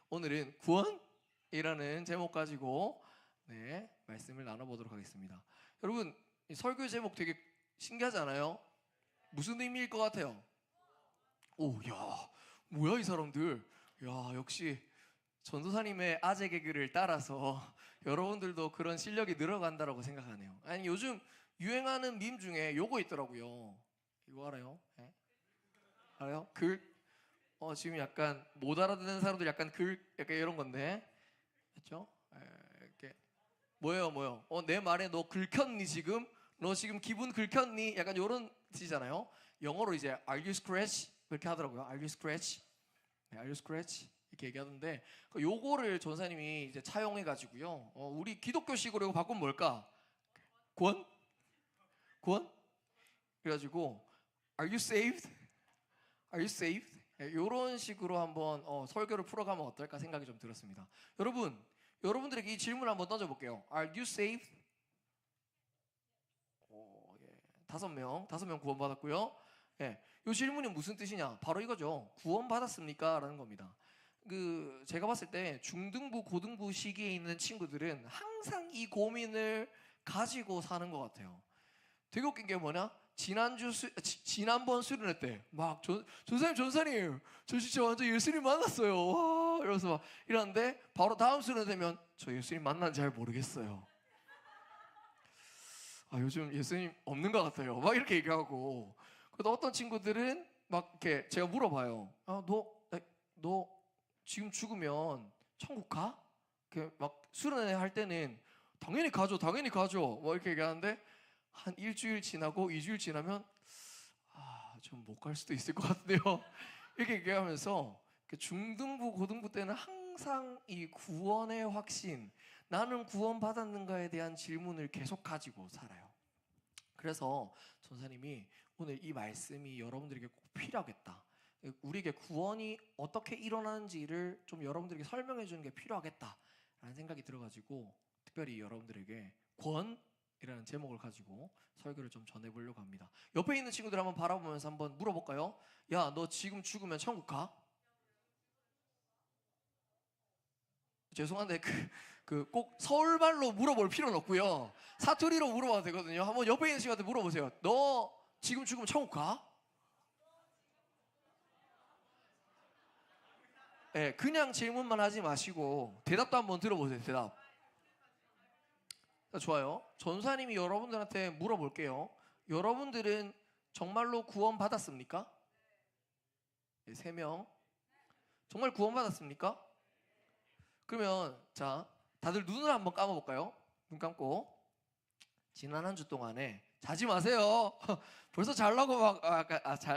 오늘은 구원이라는 제목 가지고 말씀을 나눠보도록 하겠습니다. 여러분, 이 설교 제목 되게 신기하지 않아요? 무슨 의미일 것 같아요? 오, 야, 뭐야 이 사람들? 야, 역시 전도사님의 아재 개그를 따라서 여러분들도 그런 실력이 늘어간다라고 생각하네요. 아니, 요즘 유행하는 밈 중에 요거 있더라고요. 이거 알아요? 네? 알아요? 지금 약간 못 알아듣는 사람들 약간 약간 이런 건데, 그렇죠? 이렇게 뭐예요? 내 말에 너 긁혔니 지금? 너 지금 기분 긁혔니? 약간 이런 뜻이잖아요. 영어로 이제 Are you scratch? 이렇게 하더라고요. Are you scratch? 네, Are you scratch? 이렇게 얘기하던데, 요거를 전사님이 이제 차용해가지고요. 우리 기독교식으로 이거 바꾸면 뭘까? 구원? 그래가지고 Are you saved? Are you saved? 이런 식으로 한번 설교를 풀어가면 어떨까 생각이 좀 들었습니다. 여러분들에게 이 질문을 한번 던져볼게요. Are you saved? 예. 5명 구원받았고요. 예. 이 질문이 무슨 뜻이냐? 바로 이거죠. 구원받았습니까? 라는 겁니다. 제가 봤을 때 중등부, 고등부 시기에 있는 친구들은 항상 이 고민을 가지고 사는 것 같아요. 되게 웃긴 게 뭐냐? 지난번 수련회 때 막 전사님 저 진짜 완전 예수님 만났어요. 와, 이러면서 막 이러는데 바로 다음 수련회 되면 저 예수님 만난지 잘 모르겠어요. 요즘 예수님 없는 것 같아요. 막 이렇게 얘기하고, 그래도 어떤 친구들은 막 이렇게 제가 물어봐요. 너 지금 죽으면 천국 가? 막 수련회 할 때는 당연히 가죠. 뭐 이렇게 얘기하는데 한 일주일 지나고 2주일 지나면 좀 못 갈 수도 있을 것 같은데요. 이렇게 얘기하면서 중등부, 고등부 때는 항상 이 구원의 확신, 나는 구원받았는가에 대한 질문을 계속 가지고 살아요. 그래서 전사님이 오늘 이 말씀이 여러분들에게 꼭 필요하겠다. 우리에게 구원이 어떻게 일어나는지를 좀 여러분들에게 설명해 주는 게 필요하겠다라는 생각이 들어가지고 특별히 여러분들에게 구원이라는 제목을 가지고 설교를 좀 전해보려고 합니다. 옆에 있는 친구들 한번 바라보면서 한번 물어볼까요? 야, 너 지금 죽으면 천국 가? 죄송한데 꼭 서울말로 물어볼 필요는 없고요. 사투리로 물어봐도 되거든요. 한번 옆에 있는 친구한테 물어보세요. 너 지금 죽으면 천국 가? 네, 그냥 질문만 하지 마시고 대답도 한번 들어보세요. 대답. 좋아요. 전사님이 여러분들한테 물어볼게요. 여러분들은 정말로 구원받았습니까? 네, 3명. 정말 구원받았습니까? 그러면 자, 다들 눈을 한번 감아볼까요? 눈 감고. 지난 한 주 동안에 자지 마세요. 벌써 잘라고 막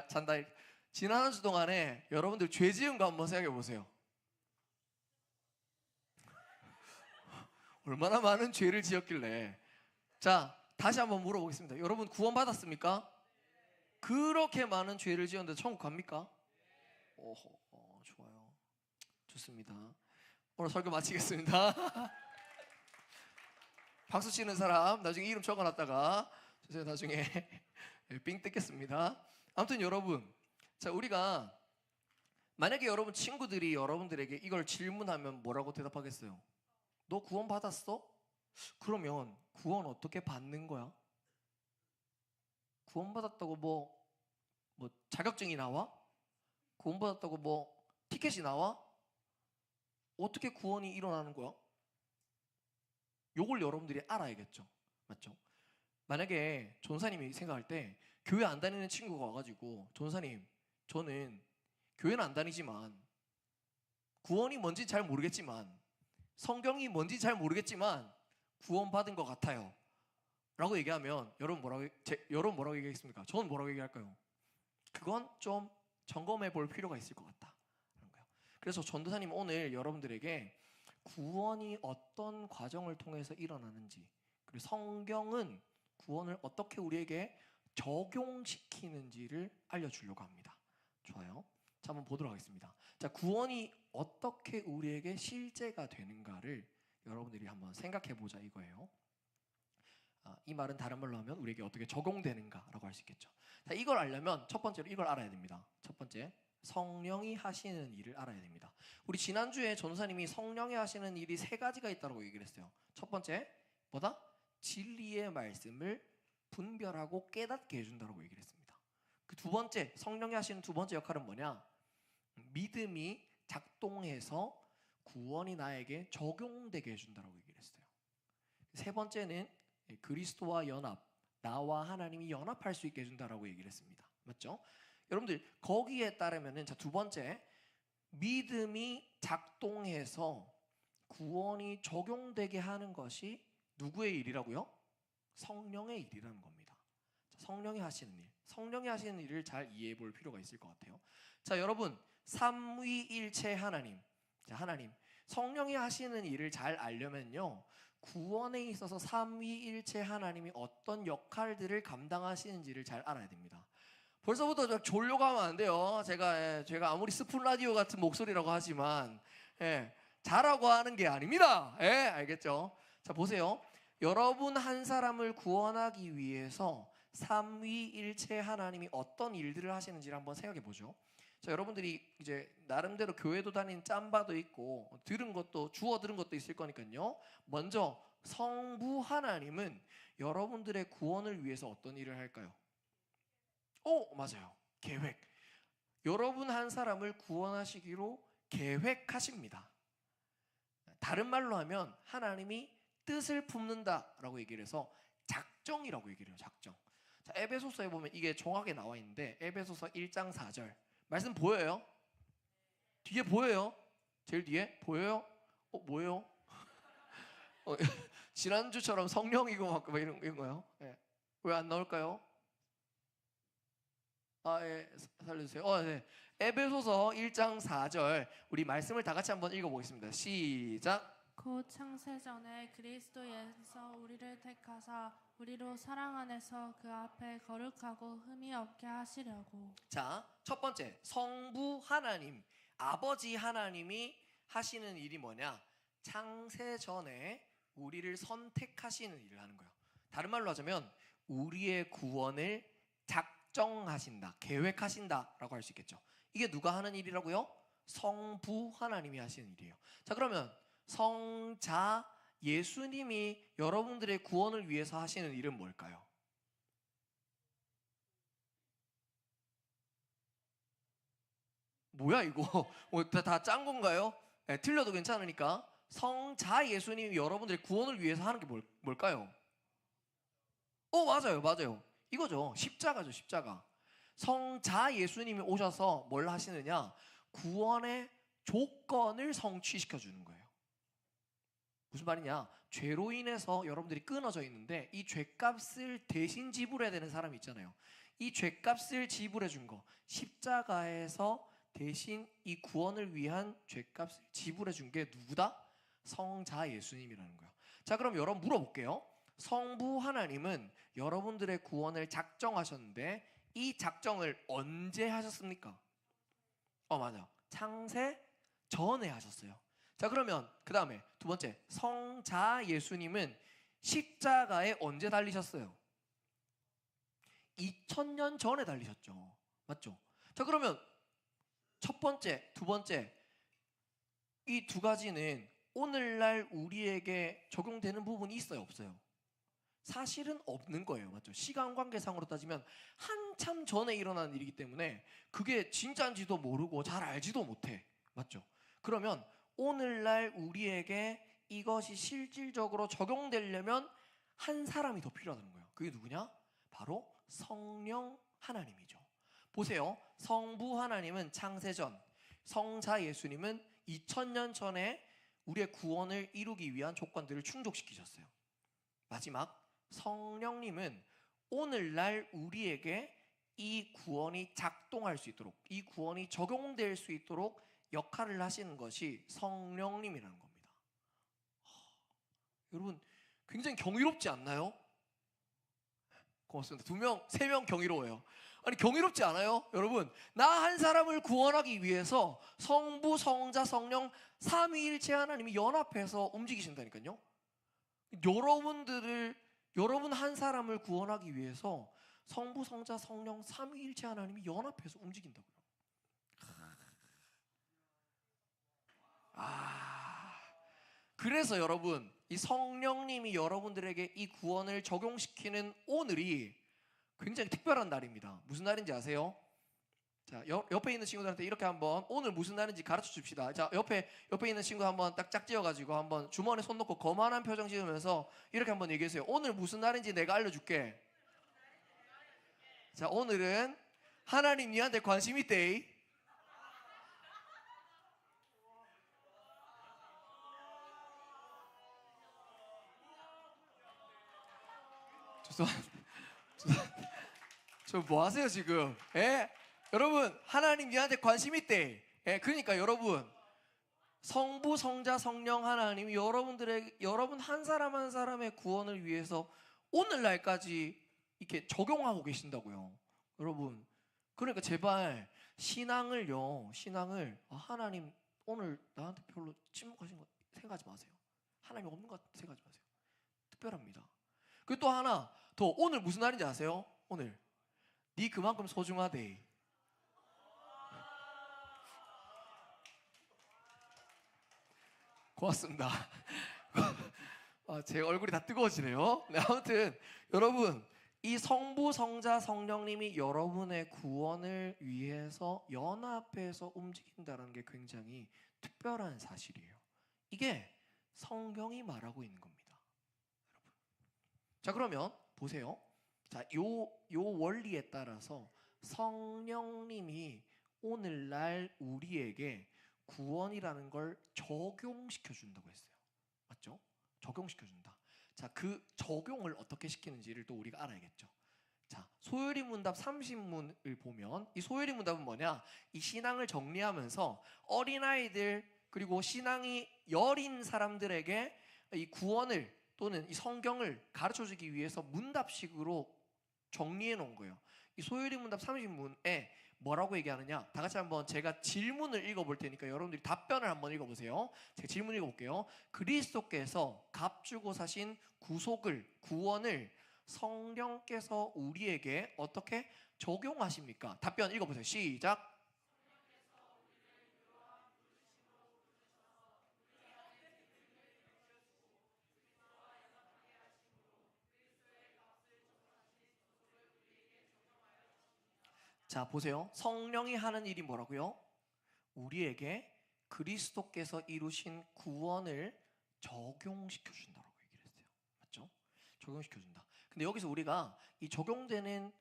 잔다. 지난 한 주 동안에 여러분들 죄 지은 거 한번 생각해 보세요. 얼마나 많은 죄를 지었길래. 자, 다시 한번 물어보겠습니다. 여러분 구원받았습니까? 그렇게 많은 죄를 지었는데 천국 갑니까? 좋아요. 좋습니다. 오늘 설교 마치겠습니다. 박수 치는 사람 나중에 이름 적어놨다가 제가 나중에 삥 뜯겠습니다. 아무튼 여러분, 자, 우리가 만약에 여러분 친구들이 여러분들에게 이걸 질문하면 뭐라고 대답하겠어요? 너 구원 받았어? 그러면 구원 어떻게 받는 거야? 구원 받았다고 뭐 자격증이 나와? 구원 받았다고 뭐 티켓이 나와? 어떻게 구원이 일어나는 거야? 요걸 여러분들이 알아야겠죠. 맞죠? 만약에 전사님이 생각할 때 교회 안 다니는 친구가 와가지고 전사님, 저는 교회는 안 다니지만 구원이 뭔지 잘 모르겠지만 성경이 뭔지 잘 모르겠지만 구원받은 것 같아요 라고 얘기하면 여러분 뭐라고 얘기하겠습니까? 저는 뭐라고 얘기할까요? 그건 좀 점검해 볼 필요가 있을 것 같다. 그래서 전도사님 오늘 여러분들에게 구원이 어떤 과정을 통해서 일어나는지, 그리고 성경은 구원을 어떻게 우리에게 적용시키는지를 알려주려고 합니다. 좋아요. 자, 한번 보도록 하겠습니다. 자, 구원이 어떻게 우리에게 실제가 되는가를 여러분들이 한번 생각해보자 이거예요. 이 말은 다른 말로 하면 우리에게 어떻게 적용되는가라고 할 수 있겠죠. 자, 이걸 알려면 첫 번째로 이걸 알아야 됩니다. 첫 번째, 성령이 하시는 일을 알아야 됩니다. 우리 지난주에 전도사님이 성령이 하시는 일이 세 가지가 있다고 얘기를 했어요. 첫 번째, 뭐다? 진리의 말씀을 분별하고 깨닫게 해준다고 얘기를 했습니다. 그 두 번째, 성령이 하시는 두 번째 역할은 뭐냐? 믿음이 작동해서 구원이 나에게 적용되게 해준다고 얘기를 했어요. 세 번째는 그리스도와 연합, 나와 하나님이 연합할 수 있게 해준다고 얘기를 했습니다. 맞죠? 여러분들 거기에 따르면은 자, 두 번째, 믿음이 작동해서 구원이 적용되게 하는 것이 누구의 일이라고요? 성령의 일이라는 겁니다. 자, 성령이 하시는 일, 성령이 하시는 일을 잘 이해해 볼 필요가 있을 것 같아요. 자, 여러분, 삼위일체 하나님, 자, 하나님, 성령이 하시는 일을 잘 알려면요, 구원에 있어서 삼위일체 하나님이 어떤 역할들을 감당하시는지를 잘 알아야 됩니다. 벌써부터 좀 졸려가면 안 돼요. 제가 아무리 스푼 라디오 같은 목소리라고 하지만 잘하고 하는 게 아닙니다. 알겠죠? 자, 보세요. 여러분 한 사람을 구원하기 위해서 삼위일체 하나님이 어떤 일들을 하시는지를 한번 생각해 보죠. 자, 여러분들이 이제 나름대로 교회도 다닌 짬바도 있고 들은 것도 주워 들은 것도 있을 거니까요. 먼저 성부 하나님은 여러분들의 구원을 위해서 어떤 일을 할까요? 맞아요. 계획. 여러분 한 사람을 구원하시기로 계획하십니다. 다른 말로 하면 하나님이 뜻을 품는다라고 얘기를 해서 작정이라고 얘기를 해요. 작정. 자, 에베소서에 보면 이게 정확하게 나와 있는데 에베소서 1장 4절 말씀 보여요? 뒤에 보여요? 제일 뒤에 보여요? 뭐예요? 지난주처럼 성령이고 막 이런 거요? 왜 안 나올까요? 살려주세요. 네. 에베소서 1장 4절 우리 말씀을 다 같이 한번 읽어보겠습니다. 시작. 곧 창세전에 그리스도에서 우리를 택하사 우리로 사랑 안에서 그 앞에 거룩하고 흠이 없게 하시려고. 자, 첫 번째, 성부 하나님, 아버지 하나님이 하시는 일이 뭐냐? 창세전에 우리를 선택하시는 일을 하는 거예요. 다른 말로 하자면 우리의 구원을 작정하신다, 계획하신다라고 할 수 있겠죠. 이게 누가 하는 일이라고요? 성부 하나님이 하시는 일이에요. 자, 그러면 성자 예수님이 여러분들의 구원을 위해서 하시는 일은 뭘까요? 뭐야 이거? 다 짠 건가요? 틀려도 괜찮으니까. 성자 예수님이 여러분들의 구원을 위해서 하는 게 뭘까요? 맞아요. 이거죠. 십자가죠, 십자가. 성자 예수님이 오셔서 뭘 하시느냐? 구원의 조건을 성취시켜 주는 거예요. 무슨 말이냐? 죄로 인해서 여러분들이 끊어져 있는데 이 죄값을 대신 지불해야 되는 사람이 있잖아요. 이 죄값을 지불해 준 거, 십자가에서 대신 이 구원을 위한 죄값을 지불해 준 게 누구다? 성자 예수님이라는 거예요. 자, 그럼 여러분 물어볼게요. 성부 하나님은 여러분들의 구원을 작정하셨는데 이 작정을 언제 하셨습니까? 맞아요. 창세 전에 하셨어요. 자, 그러면 그 다음에 두 번째, 성자 예수님은 십자가에 언제 달리셨어요? 2000년 전에 달리셨죠. 맞죠? 자, 그러면 첫 번째, 두 번째 이 두 가지는 오늘날 우리에게 적용되는 부분이 있어요, 없어요? 사실은 없는 거예요. 맞죠? 시간 관계상으로 따지면 한참 전에 일어난 일이기 때문에 그게 진짜인지도 모르고 잘 알지도 못해. 맞죠? 그러면 오늘날 우리에게 이것이 실질적으로 적용되려면 한 사람이 더 필요하다는 거예요. 그게 누구냐? 바로 성령 하나님이죠. 보세요. 성부 하나님은 창세전, 성자 예수님은 2000년 전에 우리의 구원을 이루기 위한 조건들을 충족시키셨어요. 마지막 성령님은 오늘날 우리에게 이 구원이 작동할 수 있도록, 이 구원이 적용될 수 있도록 역할을 하시는 것이 성령님이라는 겁니다. 여러분 굉장히 경이롭지 않나요? 고맙습니다. 2명, 3명 경이로워요. 아니 경이롭지 않아요? 여러분, 나 한 사람을 구원하기 위해서 성부, 성자, 성령 삼위일체 하나님이 연합해서 움직이신다니까요. 여러분 한 사람을 구원하기 위해서 성부, 성자, 성령 삼위일체 하나님이 연합해서 움직인다고요. 그래서 여러분, 이 성령님이 여러분들에게 이 구원을 적용시키는 오늘이 굉장히 특별한 날입니다. 무슨 날인지 아세요? 자, 옆에 있는 친구들한테 이렇게 한번 오늘 무슨 날인지 가르쳐 줍시다. 자, 옆에 있는 친구 한번 딱 짝지어가지고 한번 주머니에 손 넣고 거만한 표정 지으면서 이렇게 한번 얘기해주세요. 오늘 무슨 날인지 내가 알려줄게. 자, 오늘은 하나님 니한테 관심 있대. 저 뭐 하세요 지금? 예? 여러분, 하나님 니한테 관심 있대. 예, 그러니까 여러분, 성부, 성자, 성령 하나님이 여러분 한 사람 한 사람의 구원을 위해서 오늘날까지 이렇게 적용하고 계신다고요. 여러분, 그러니까 제발 신앙을 하나님 오늘 나한테 별로 침묵하신 거 생각하지 마세요. 하나님 없는 것 생각하지 마세요. 특별합니다. 그리고 또 하나 더, 오늘 무슨 날인지 아세요? 오늘 네 그만큼 소중하대. 고맙습니다. 제 얼굴이 다 뜨거워지네요. 네, 아무튼 여러분, 이 성부, 성자, 성령님이 여러분의 구원을 위해서 연합해서 움직인다는 게 굉장히 특별한 사실이에요. 이게 성경이 말하고 있는 겁니다. 여러분. 자, 그러면 보세요. 자, 요 원리에 따라서 성령님이 오늘날 우리에게 구원이라는 걸 적용시켜 준다고 했어요. 맞죠? 적용시켜 준다. 자, 그 적용을 어떻게 시키는지를 또 우리가 알아야겠죠. 자, 소요리 문답 30문을 보면 이 소요리 문답은 뭐냐? 이 신앙을 정리하면서 어린아이들 그리고 신앙이 여린 사람들에게 이 구원을 또는 이 성경을 가르쳐 주기 위해서 문답식으로 정리해 놓은 거예요. 이 소요리 문답 30문에 뭐라고 얘기하느냐? 다 같이 한번 제가 질문을 읽어볼 테니까 여러분들이 답변을 한번 읽어보세요. 제가 질문 읽어볼게요. 그리스도께서 값주고 사신 구원을 성령께서 우리에게 어떻게 적용하십니까? 답변 읽어보세요. 시작. 자, 보세요. 성령이 하는 일이 뭐라고요? 우리에게 그리스도께서 이루신 구원을 적용시켜 준다고 얘기를 했어요. 맞죠? 적용시켜 준다. 근데 여기서 우리가 이 적용되는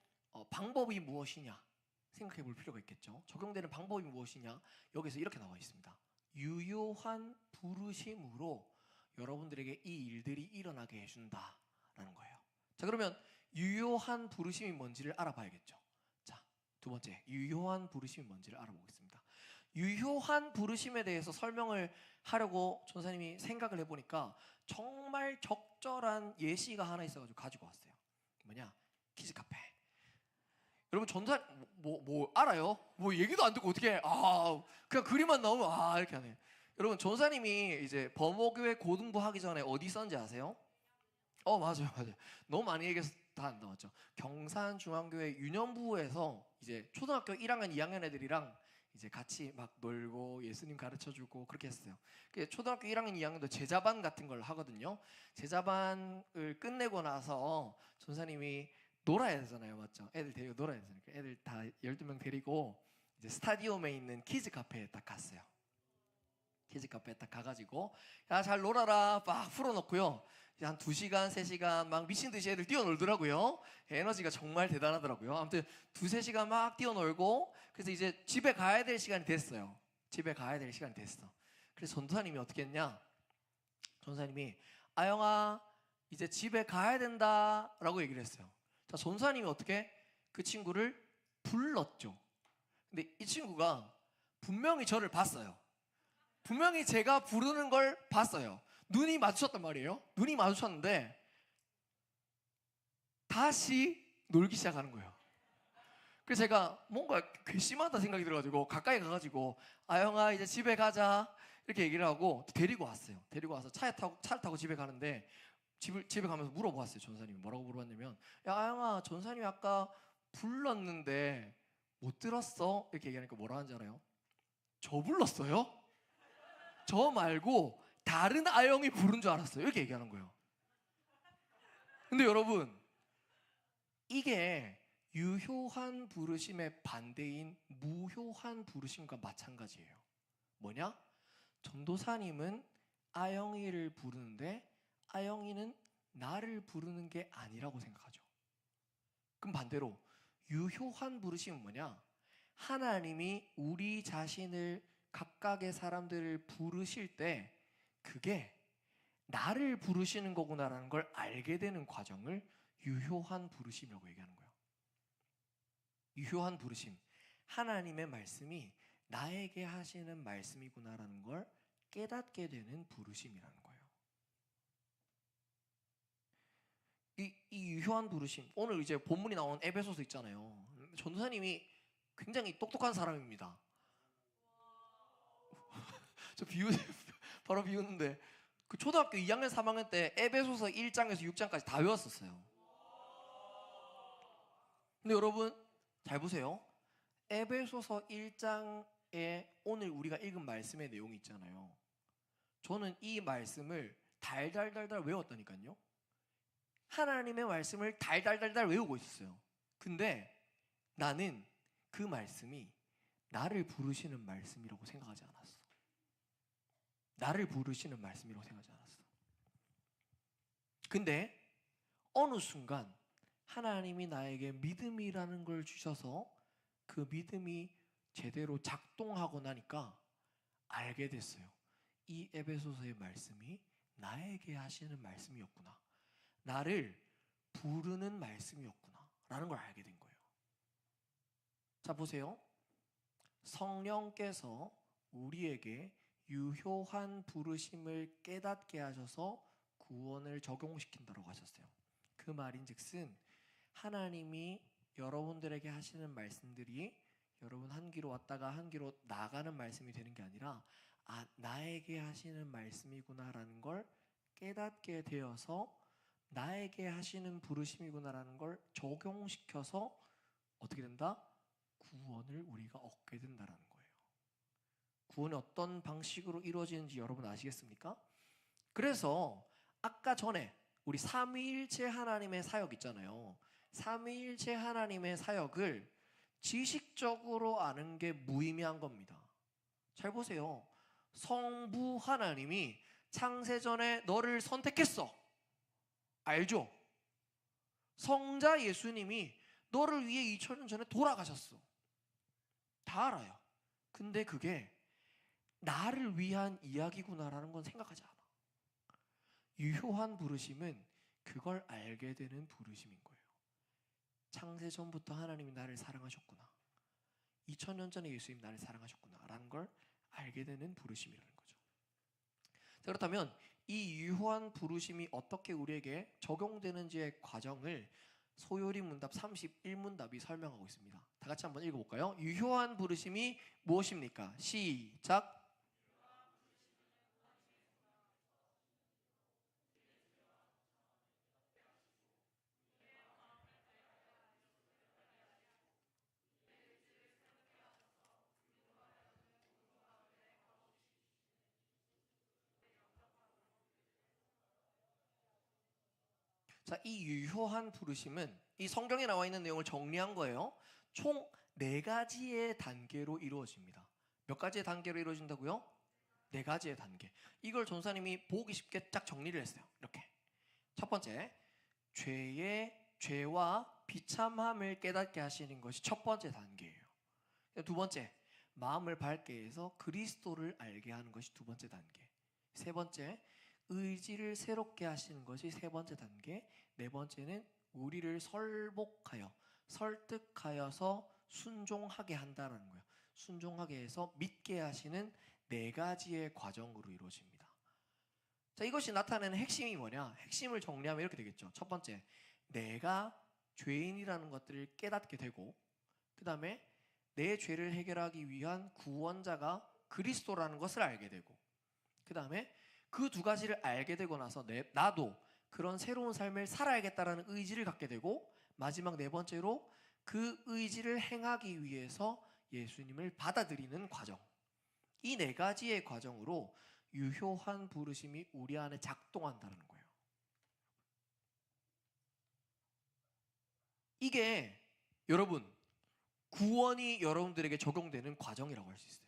방법이 무엇이냐 생각해 볼 필요가 있겠죠. 적용되는 방법이 무엇이냐? 여기서 이렇게 나와 있습니다. 유효한 부르심으로 여러분들에게 이 일들이 일어나게 해준다라는 거예요. 자, 그러면 유효한 부르심이 뭔지를 알아봐야겠죠. 두 번째, 유효한 부르심이 뭔지를 알아보겠습니다. 유효한 부르심에 대해서 설명을 하려고 전사님이 생각을 해보니까 정말 적절한 예시가 하나 있어가지고 가지고 왔어요. 뭐냐? 키즈카페. 여러분 전사 뭐 알아요? 뭐 얘기도 안 듣고 어떻게 그냥 글이만 나오면 이렇게 하네. 여러분 전사님이 이제 범호교회 고등부 하기 전에 어디 있었는지 아세요? 맞아요. 너무 많이 얘기해서 다 안 나왔죠. 경산중앙교회 유년부에서 이제 초등학교 1학년, 2학년 애들이랑 이제 같이 막 놀고 예수님 가르쳐주고 그렇게 했어요. 초등학교 1학년, 2학년도 제자반 같은 걸 하거든요. 제자반을 끝내고 나서 전사님이 놀아야 되잖아요, 맞죠? 애들 데리고 놀아야 되잖아요. 애들 다 12명 데리고 이제 스타디움에 있는 키즈 카페에 딱 갔어요. 키즈 카페에 딱 가가지고 야, 잘 놀아라 막 풀어놓고요. 한 2시간, 3시간 막 미친 듯이 애들 뛰어놀더라고요. 에너지가 정말 대단하더라고요. 아무튼 2-3시간 막 뛰어놀고 그래서 이제 집에 가야 될 시간이 됐어요. 집에 가야 될 시간이 됐어. 그래서 전도사님이 어떻게 했냐? 전도사님이 아영아 이제 집에 가야 된다라고 얘기를 했어요. 자, 전도사님이 어떻게 그 친구를 불렀죠. 근데 이 친구가 분명히 저를 봤어요. 분명히 제가 부르는 걸 봤어요. 눈이 마주쳤단 말이에요. 눈이 마주쳤는데 다시 놀기 시작하는 거예요. 그래서 제가 뭔가 괘씸하다 생각이 들어가지고 가까이 가가지고 아영아 이제 집에 가자 이렇게 얘기를 하고 데리고 왔어요. 데리고 와서 차를 타고 집에 가는데 집에 가면서 물어보았어요. 전사님이 뭐라고 물어봤냐면 야 아영아 전사님이 아까 불렀는데 못 들었어? 이렇게 얘기하니까 뭐라 하는지 알아요? 저 불렀어요? 저 말고 다른 아영이 부른 줄 알았어요. 이렇게 얘기하는 거예요. 근데 여러분, 이게 유효한 부르심의 반대인 무효한 부르심과 마찬가지예요. 뭐냐? 전도사님은 아영이를 부르는데 아영이는 나를 부르는 게 아니라고 생각하죠. 그럼 반대로 유효한 부르심은 뭐냐? 하나님이 우리 자신을 각각의 사람들을 부르실 때 그게 나를 부르시는 거구나라는 걸 알게 되는 과정을 유효한 부르심이라고 얘기하는 거예요. 유효한 부르심, 하나님의 말씀이 나에게 하시는 말씀이구나라는 걸 깨닫게 되는 부르심이라는 거예요. 이 유효한 부르심, 오늘 이제 본문이 나온 에베소서 있잖아요. 전도사님이 굉장히 똑똑한 사람입니다. 저 바로 비우는데 그 초등학교 2학년 3학년 때 에베소서 1장에서 6장까지 다 외웠었어요. 근데 여러분 잘 보세요. 에베소서 1장에 오늘 우리가 읽은 말씀의 내용이 있잖아요. 저는 이 말씀을 달달달달 외웠다니까요. 하나님의 말씀을 달달달달 외우고 있었어요. 근데 나는 그 말씀이 나를 부르시는 말씀이라고 생각하지 않았어. 나를 부르시는 말씀이라고 생각하지 않았어. 근데 어느 순간 하나님이 나에게 믿음이라는 걸 주셔서 그 믿음이 제대로 작동하고 나니까 알게 됐어요. 이 에베소서의 말씀이 나에게 하시는 말씀이었구나. 나를 부르는 말씀이었구나 라는 걸 알게 된 거예요. 자 보세요. 성령께서 우리에게 유효한 부르심을 깨닫게 하셔서 구원을 적용시킨다고 하셨어요. 그 말인즉슨 하나님이 여러분들에게 하시는 말씀들이 여러분 한 귀로 왔다가 한 귀로 나가는 말씀이 되는 게 아니라 나에게 하시는 말씀이구나라는 걸 깨닫게 되어서 나에게 하시는 부르심이구나라는 걸 적용시켜서 어떻게 된다? 구원을 우리가 얻게 된다라는 거예요. 구원이 어떤 방식으로 이루어지는지 여러분 아시겠습니까? 그래서 아까 전에 우리 삼위일체 하나님의 사역 있잖아요. 삼위일체 하나님의 사역을 지식적으로 아는 게 무의미한 겁니다. 잘 보세요. 성부 하나님이 창세전에 너를 선택했어. 알죠? 성자 예수님이 너를 위해 2000년 전에 돌아가셨어. 다 알아요. 근데 그게 나를 위한 이야기구나라는 건 생각하지 않아. 유효한 부르심은 그걸 알게 되는 부르심인 거예요. 창세 전부터 하나님이 나를 사랑하셨구나. 2000년 전에 예수님 나를 사랑하셨구나 라는 걸 알게 되는 부르심이라는 거죠. 자, 그렇다면 이 유효한 부르심이 어떻게 우리에게 적용되는지의 과정을 소요리 문답 31문답이 설명하고 있습니다. 다 같이 한번 읽어볼까요? 유효한 부르심이 무엇입니까? 시작! 자, 이 유효한 부르심은 이 성경에 나와 있는 내용을 정리한 거예요. 총 4가지의 단계로 이루어집니다. 몇 가지의 단계로 이루어진다고요? 4가지의 단계. 이걸 전사님이 보기 쉽게 딱 정리를 했어요. 이렇게. 첫 번째, 죄와 비참함을 깨닫게 하시는 것이 첫 번째 단계예요. 두 번째, 마음을 밝게 해서 그리스도를 알게 하는 것이 두 번째 단계. 세 번째, 의지를 새롭게 하시는 것이 세 번째 단계. 네 번째는 우리를 설복하여 설득하여서 순종하게 한다는 거예요. 순종하게 해서 믿게 하시는 4가지의 과정으로 이루어집니다. 자, 이것이 나타내는 핵심이 뭐냐? 핵심을 정리하면 이렇게 되겠죠. 첫 번째, 내가 죄인이라는 것들을 깨닫게 되고, 그 다음에 내 죄를 해결하기 위한 구원자가 그리스도라는 것을 알게 되고, 그 다음에 그 2가지를 알게 되고 나서 나도 그런 새로운 삶을 살아야겠다라는 의지를 갖게 되고, 마지막 4번째로 그 의지를 행하기 위해서 예수님을 받아들이는 과정. 이 4가지의 과정으로 유효한 부르심이 우리 안에 작동한다는 거예요. 이게 여러분 구원이 여러분들에게 적용되는 과정이라고 할 수 있어요.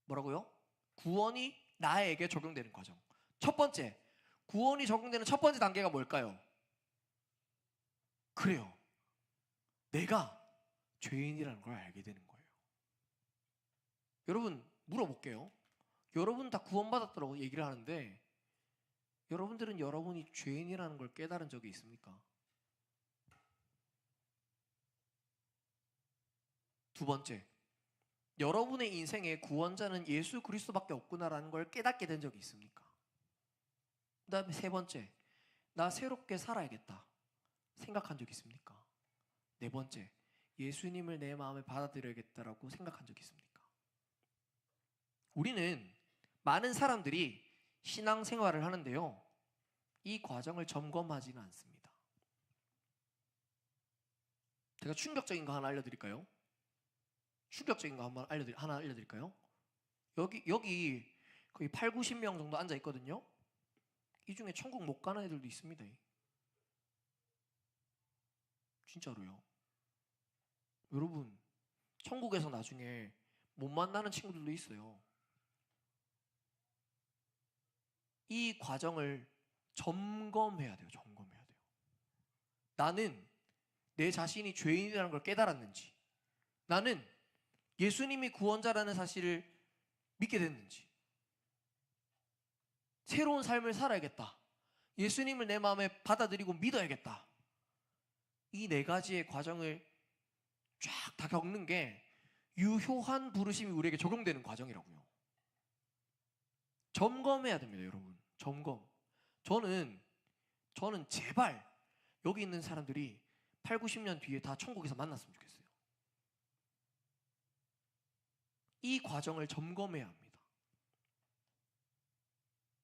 뭐라고요? 구원이 나에게 적용되는 과정. 첫 번째, 구원이 적용되는 첫 번째 단계가 뭘까요? 그래요. 내가 죄인이라는 걸 알게 되는 거예요. 여러분 물어볼게요. 여러분 다 구원받았다고 얘기를 하는데 여러분들은 여러분이 죄인이라는 걸 깨달은 적이 있습니까? 두 번째, 여러분의 인생의 구원자는 예수 그리스도밖에 없구나라는 걸 깨닫게 된 적이 있습니까? 그 다음에 세 번째, 나 새롭게 살아야겠다 생각한 적 있습니까? 네 번째, 예수님을 내 마음에 받아들여야겠다라고 생각한 적 있습니까? 우리는 많은 사람들이 신앙생활을 하는데요, 이 과정을 점검하지는 않습니다. 제가 충격적인 거 하나 알려드릴까요? 충격적인 거 하나 알려드릴까요? 여기 거의 8, 90명 정도 앉아 있거든요. 이 중에 천국 못 가는 애들도 있습니다. 진짜로요. 여러분, 천국에서 나중에 못 만나는 친구들도 있어요. 이 과정을 점검해야 돼요. 점검해야 돼요. 나는 내 자신이 죄인이라는 걸 깨달았는지, 나는 예수님이 구원자라는 사실을 믿게 됐는지, 새로운 삶을 살아야겠다, 예수님을 내 마음에 받아들이고 믿어야겠다, 이 네 가지의 과정을 쫙 다 겪는 게 유효한 부르심이 우리에게 적용되는 과정이라고요. 점검해야 됩니다, 여러분. 점검. 저는 제발 여기 있는 사람들이 8, 90년 뒤에 다 천국에서 만났으면 좋겠어요. 이 과정을 점검해야 합니다.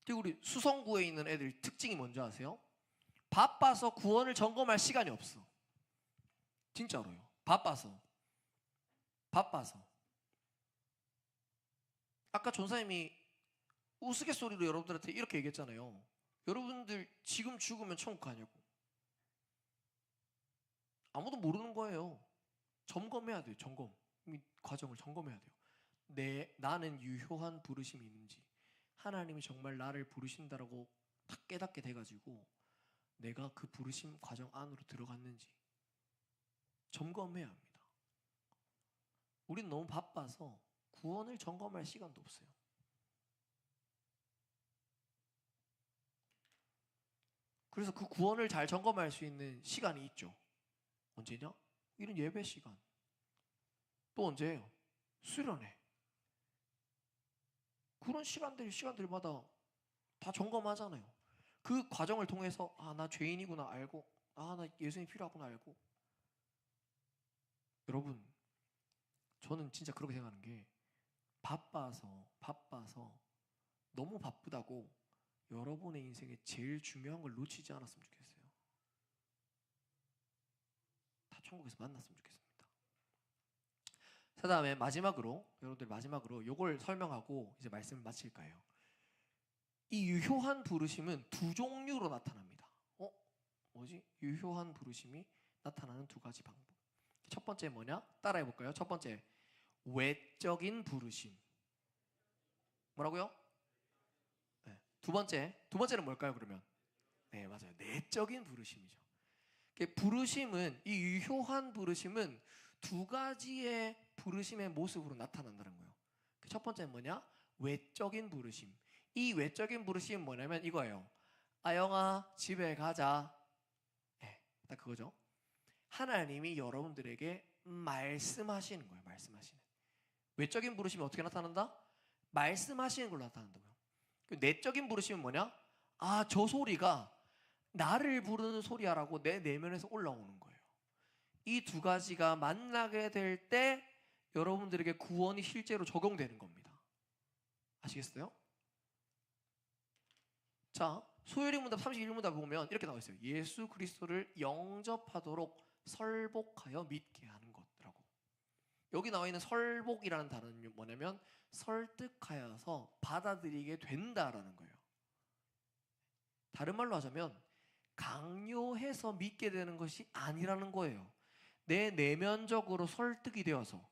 그리고 우리 수성구에 있는 애들 특징이 뭔지 아세요? 바빠서 구원을 점검할 시간이 없어. 진짜로요. 바빠서. 아까 전사님이 우스갯소리로 여러분들한테 이렇게 얘기했잖아요. 여러분들 지금 죽으면 천국 가냐고. 아무도 모르는 거예요. 점검해야 돼요. 점검. 이 과정을 점검해야 돼요. 나는 유효한 부르심이 있는지, 하나님이 정말 나를 부르신다라고 딱 깨닫게 돼가지고 내가 그 부르심 과정 안으로 들어갔는지 점검해야 합니다. 우린 너무 바빠서 구원을 점검할 시간도 없어요. 그래서 그 구원을 잘 점검할 수 있는 시간이 있죠. 언제냐? 이런 예배 시간. 또 언제예요? 수련회. 그런 시간들마다 다 점검하잖아요. 그 과정을 통해서 나 죄인이구나 알고, 나 예수님이 필요하구나 알고. 여러분, 저는 진짜 그렇게 생각하는 게, 바빠서 너무 바쁘다고 여러분의 인생에 제일 중요한 걸 놓치지 않았으면 좋겠어요. 다 천국에서 만났으면 좋겠습니다. 그 다음에 여러분들 마지막으로 요걸 설명하고 이제 말씀을 마칠 거예요. 이 유효한 부르심은 두 종류로 나타납니다. 유효한 부르심이 나타나는 두 가지 방법. 첫 번째 뭐냐? 따라해 볼까요? 첫 번째, 외적인 부르심. 뭐라고요? 네. 두 번째는 뭘까요, 그러면? 네, 맞아요. 내적인 부르심이죠. 부르심은, 이 유효한 부르심은 두 가지의 부르심의 모습으로 나타난다는 거예요. 첫 번째는 뭐냐? 외적인 부르심. 이 외적인 부르심은 뭐냐면 이거예요. 아영아, 집에 가자. 네, 딱 그거죠. 하나님이 여러분들에게 말씀하시는 거예요. 말씀하시는. 외적인 부르심이 어떻게 나타난다? 말씀하시는 걸로 나타난다고요. 내적인 부르심은 뭐냐? 저 소리가 나를 부르는 소리야라고 내 내면에서 올라오는 거예요. 이 두 가지가 만나게 될 때 여러분들에게 구원이 실제로 적용되는 겁니다. 아시겠어요? 자, 소요리문답 31문답 보면 이렇게 나와 있어요. 예수 그리스도를 영접하도록 설복하여 믿게 하는 것이라고. 여기 나와 있는 설복이라는 단어는 뭐냐면 설득하여서 받아들이게 된다라는 거예요. 다른 말로 하자면 강요해서 믿게 되는 것이 아니라는 거예요. 내 내면적으로 설득이 되어서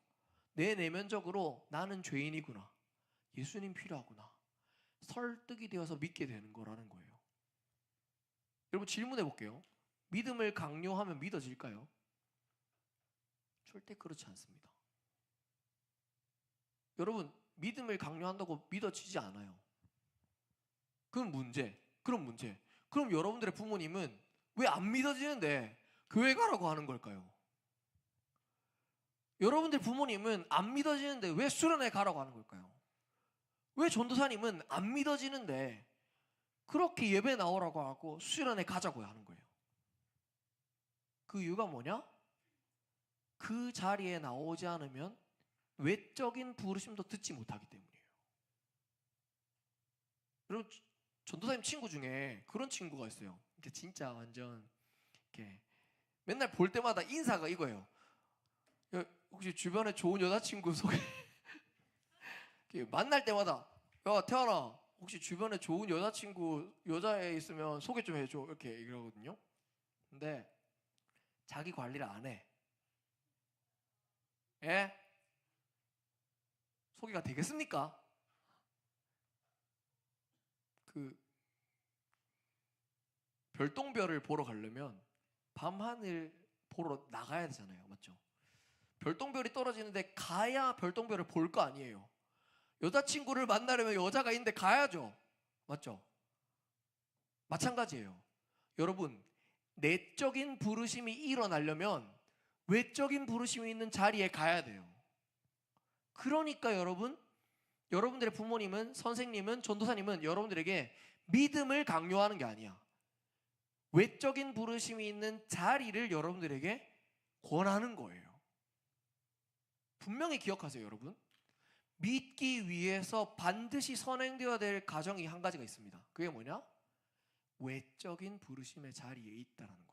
내 내면적으로 나는 죄인이구나, 예수님 필요하구나, 설득이 되어서 믿게 되는 거라는 거예요. 여러분 질문해 볼게요. 믿음을 강요하면 믿어질까요? 절대 그렇지 않습니다. 여러분 믿음을 강요한다고 믿어지지 않아요. 그럼 문제. 그럼 여러분들의 부모님은 왜 안 믿어지는데 교회 가라고 하는 걸까요? 여러분들 부모님은 안 믿어지는데 왜 수련회 가라고 하는 걸까요? 왜 전도사님은 안 믿어지는데 그렇게 예배 나오라고 하고 수련회 가자고 하는 거예요? 그 이유가 뭐냐? 그 자리에 나오지 않으면 외적인 부르심도 듣지 못하기 때문이에요. 여러분 전도사님 친구 중에 그런 친구가 있어요. 이렇게 진짜 완전 이렇게 맨날 볼 때마다 인사가 이거예요. 혹시 주변에 좋은 여자친구 소개 만날 때마다 야 태연아 혹시 주변에 좋은 여자친구 여자애 있으면 소개 좀 해줘 이렇게 이러거든요. 근데 자기 관리를 안 해. 예? 소개가 되겠습니까? 그 별똥별을 보러 가려면 밤하늘 보러 나가야 되잖아요. 맞죠? 별똥별이 떨어지는데 가야 별똥별을 볼 거 아니에요. 여자친구를 만나려면 여자가 있는데 가야죠. 맞죠? 마찬가지예요. 여러분 내적인 부르심이 일어나려면 외적인 부르심이 있는 자리에 가야 돼요. 그러니까 여러분들의 부모님은, 선생님은, 전도사님은 여러분들에게 믿음을 강요하는 게 아니야. 외적인 부르심이 있는 자리를 여러분들에게 권하는 거예요. 분명히 기억하세요, 여러분. 믿기 위해서 반드시 선행되어야 될 가정이 한 가지가 있습니다. 그게 뭐냐? 외적인 부르심의 자리에 있다는 거예요.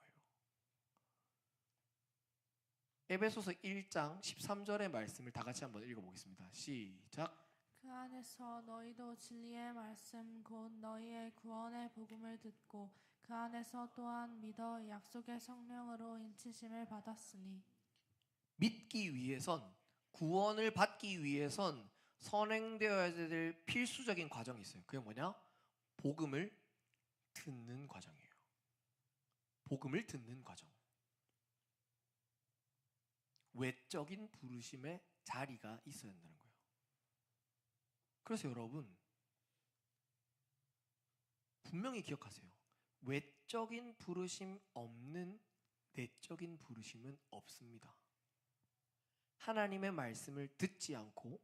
에베소서 1장 13절의 말씀을 다 같이 한번 읽어보겠습니다. 시작. 그 안에서 너희도 진리의 말씀 곧 너희의 구원의 복음을 듣고 그 안에서 또한 믿어 약속의 성령으로 인치심을 받았으니. 믿기 위해선, 구원을 받기 위해선 선행되어야 될 필수적인 과정이 있어요. 그게 뭐냐? 복음을 듣는 과정이에요. 복음을 듣는 과정. 외적인 부르심의 자리가 있어야 된다는 거예요. 그래서 여러분 분명히 기억하세요. 외적인 부르심 없는 내적인 부르심은 없습니다. 하나님의 말씀을 듣지 않고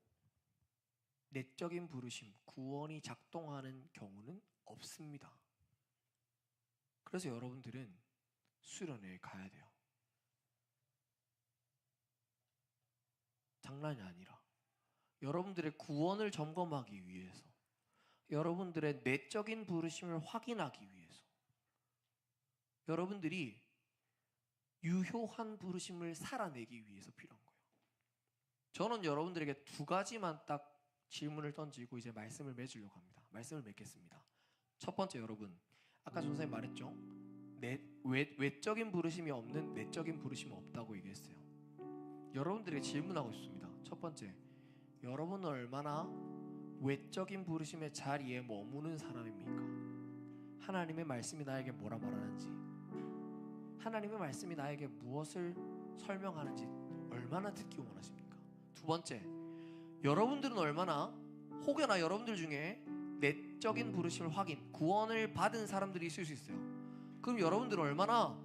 내적인 부르심, 구원이 작동하는 경우는 없습니다. 그래서 여러분들은 수련회에 가야 돼요. 장난이 아니라 여러분들의 구원을 점검하기 위해서, 여러분들의 내적인 부르심을 확인하기 위해서, 여러분들이 유효한 부르심을 살아내기 위해서 필요한 거예요. 저는 여러분들에게 두 가지만 딱 질문을 던지고 이제 말씀을 맺으려고 합니다. 말씀을 맺겠습니다. 첫 번째, 여러분 아까 선생님 말했죠? 외적인 부르심이 없는 내적인 부르심이 없다고 얘기했어요. 여러분들에게 질문하고 싶습니다. 첫 번째, 여러분은 얼마나 외적인 부르심의 자리에 머무는 사람입니까? 하나님의 말씀이 나에게 뭐라 말하는지, 하나님의 말씀이 나에게 무엇을 설명하는지 얼마나 듣기 원하십니까? 두 번째, 여러분들은 얼마나, 혹여나 여러분들 중에 내적인 부르심을 확인, 구원을 받은 사람들이 있을 수 있어요. 그럼 여러분들은 얼마나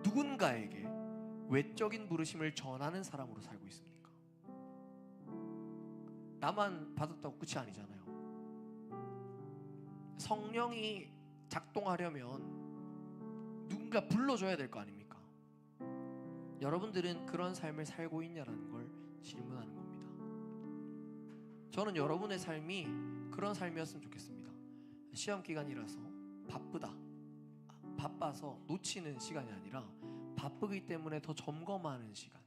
누군가에게 외적인 부르심을 전하는 사람으로 살고 있습니까? 나만 받았다고 끝이 아니잖아요. 성령이 작동하려면 누군가 불러줘야 될 거 아닙니까? 여러분들은 그런 삶을 살고 있냐라는 걸 질문하는 겁니다. 저는 여러분의 삶이 그런 삶이었으면 좋겠습니다. 시험 기간이라서 바빠서 놓치는 시간이 아니라 바쁘기 때문에 더 점검하는 시간,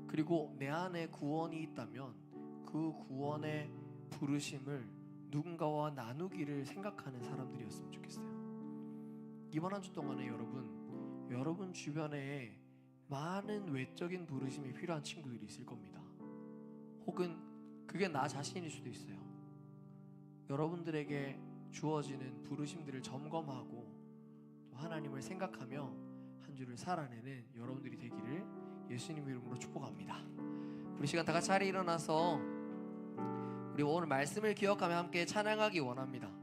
그리고 내 안에 구원이 있다면 그 구원의 부르심을 누군가와 나누기를 생각하는 사람들이었으면 좋겠어요. 이번 한 주 동안에 여러분 주변에 많은 외적인 부르심이 필요한 친구들이 있을 겁니다. 혹은 그게 나 자신일 수도 있어요. 여러분들에게 주어지는 부르심들을 점검하고 또 하나님을 생각하며 한 주를 살아내는 여러분들이 되기를 예수님 이름으로 축복합니다. 우리 시간 다 같이 자리에 일어나서 우리 오늘 말씀을 기억하며 함께 찬양하기 원합니다.